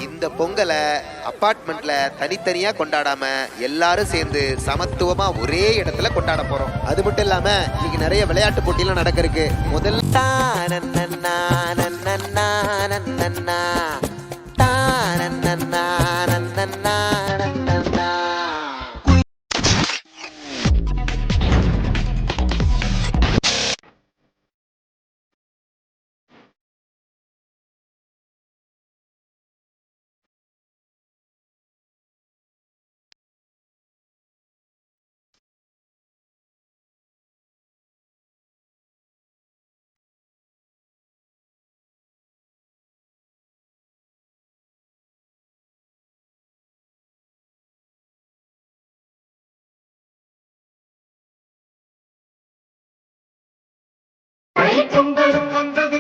இந்த பொங்கலை அப்பார்ட்மெண்ட்ல தனித்தனியா கொண்டாடாம எல்லாரும் சேர்ந்து சமத்துவமா ஒரே இடத்துல கொண்டாட போறோம். அது மட்டும் இல்லாம இன்னைக்கு நிறைய விளையாட்டு போட்டியெல்லாம் நடக்கிறதுக்கு முதல்ல பொங்கலும் வந்தது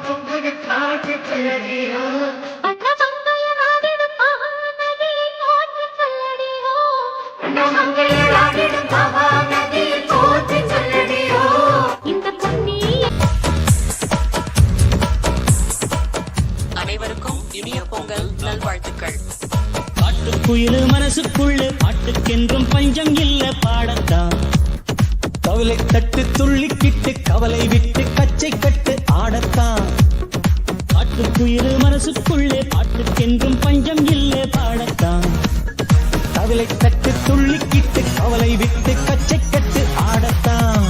பொங்கல் காட்டு சொல்லடியோ அண்ணமங்கையராடிடும் மகாநதியை போற்றி சொல்லடியோ அண்ணமங்கையராடிடும் மகாநதியை போற்றி சொல்லடியோ இந்த பொன்னி. அனைவருக்கும் இனிய பொங்கல் நல்வாழ்த்துக்கள். பாட்டுக்குயிலு மனசுக்குள்ளே பாட்டுக்கென்றும் பஞ்சம் இல்ல பாடத்தான். கவலை தட்டு துள்ளிக்கிட்டு கவலை விட்டு கச்சை கட்டு ஆடத்தான். பாட்டுக்குயிலு மனசுக்குள்ளே பாட்டுக்கென்றும் பஞ்சம் இல்ல பாடத்தான். கவலை தட்டு துள்ளிக்கிட்டு கவலை விட்டு கச்சை கட்டு ஆடத்தான்.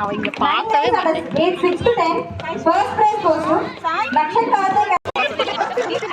அவங்க பார்க்கவே 8 6 to 10 first prize goes to Dakshan Karthik.